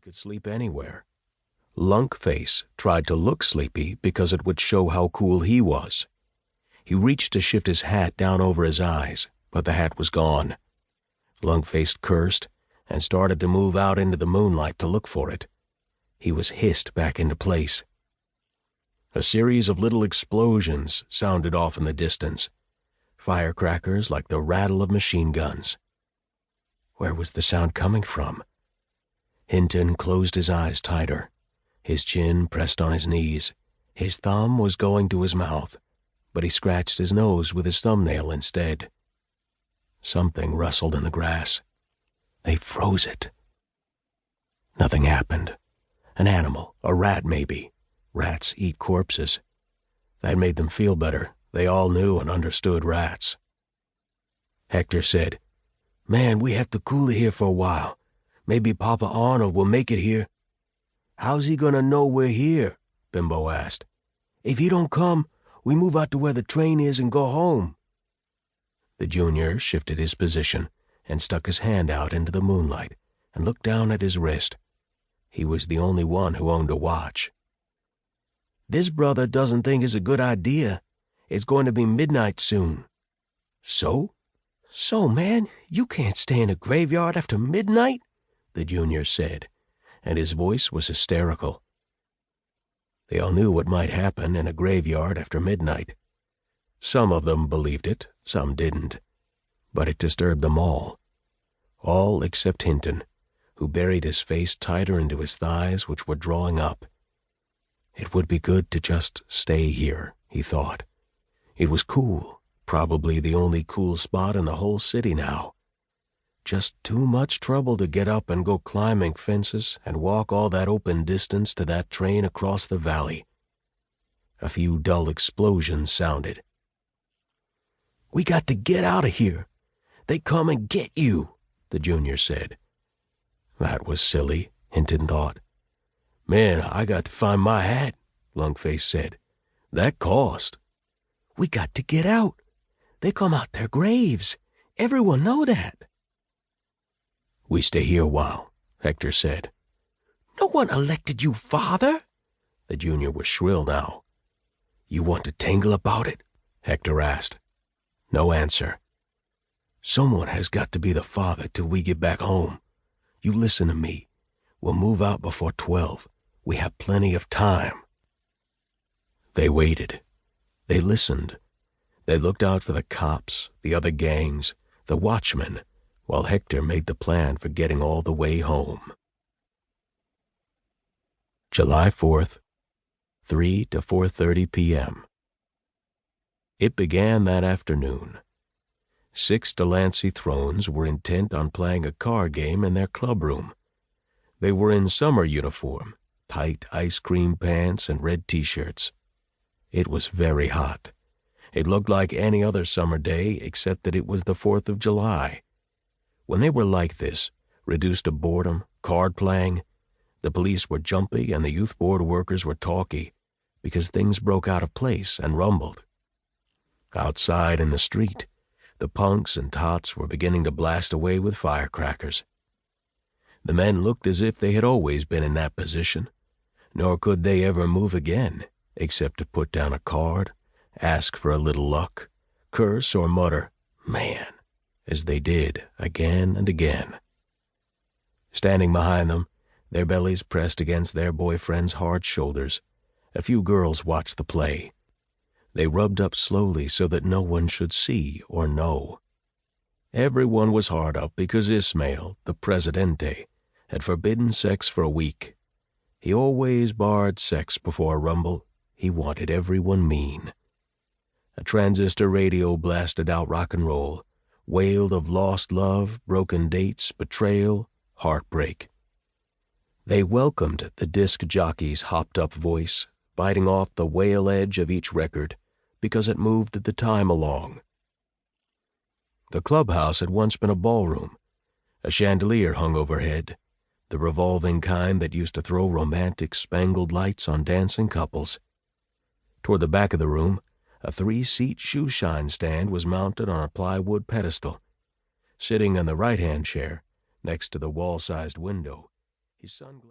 could sleep anywhere. Lunkface tried to look sleepy because it would show how cool he was. He reached to shift his hat down over his eyes, but the hat was gone. Lunkface cursed and started to move out into the moonlight to look for it. He was hissed back into place. A series of little explosions sounded off in the distance, firecrackers like the rattle of machine guns. Where was the sound coming from? Hinton closed his eyes tighter. His chin pressed on his knees. His thumb was going to his mouth, but he scratched his nose with his thumbnail instead. Something rustled in the grass. They froze it. Nothing happened. An animal, a rat maybe. Rats eat corpses. That made them feel better. They all knew and understood rats. Hector said, "Man, we have to cool it here for a while. Maybe Papa Arnold will make it here." "How's he gonna know we're here?" Bimbo asked. "If he don't come, we move out to where the train is and go home." The junior shifted his position and stuck his hand out into the moonlight and looked down at his wrist. He was the only one who owned a watch. "This brother doesn't think it's a good idea. It's going to be midnight soon." "So? So, man, you can't stay in a graveyard after midnight?" the junior said, and his voice was hysterical. They all knew what might happen in a graveyard after midnight. Some of them believed it, some didn't, but it disturbed them all except Hinton, who buried his face tighter into his thighs, which were drawing up. It would be good to just stay here, he thought. It was cool, probably the only cool spot in the whole city now. Just too much trouble to get up and go climbing fences and walk all that open distance to that train across the valley. A few dull explosions sounded. "We got to get out of here. They come and get you," the junior said. That was silly, Hinton thought. "Man, I got to find my hat," Lunkface said. "That cost." "We got to get out. They come out their graves. Everyone know that." "We stay here a while," Hector said. "No one elected you father." The junior was shrill now. "You want to tangle about it?" Hector asked. No answer. "Someone has got to be the father till we get back home. You listen to me. We'll move out before 12. We have plenty of time." They waited. They listened. They looked out for the cops, the other gangs, the watchmen, while Hector made the plan for getting all the way home. July 4th, 3 to 4:30 p.m. It began that afternoon. 6 Delancey Thrones were intent on playing a card game in their clubroom. They were in summer uniform, tight ice cream pants and red T-shirts. It was very hot. It looked like any other summer day except that it was the 4th of July. When they were like this, reduced to boredom, card playing, the police were jumpy and the youth board workers were talky because things broke out of place and rumbled. Outside in the street, the punks and tots were beginning to blast away with firecrackers. The men looked as if they had always been in that position, nor could they ever move again, except to put down a card, ask for a little luck, curse or mutter, "Man," as they did again and again. Standing behind them, their bellies pressed against their boyfriends' hard shoulders, a few girls watched the play. They rubbed up slowly so that no one should see or know. Everyone was hard up because Ismail, the Presidente, had forbidden sex for a week. He always barred sex before a rumble. He wanted everyone mean. A transistor radio blasted out rock and roll, wailed of lost love, broken dates, betrayal, heartbreak. They welcomed the disc jockey's hopped-up voice, biting off the wail edge of each record, because it moved the time along. The clubhouse had once been a ballroom. A chandelier hung overhead, the revolving kind that used to throw romantic spangled lights on dancing couples. Toward the back of the room, a 3-seat shoe-shine stand was mounted on a plywood pedestal. Sitting in the right-hand chair, next to the wall-sized window, his sunglasses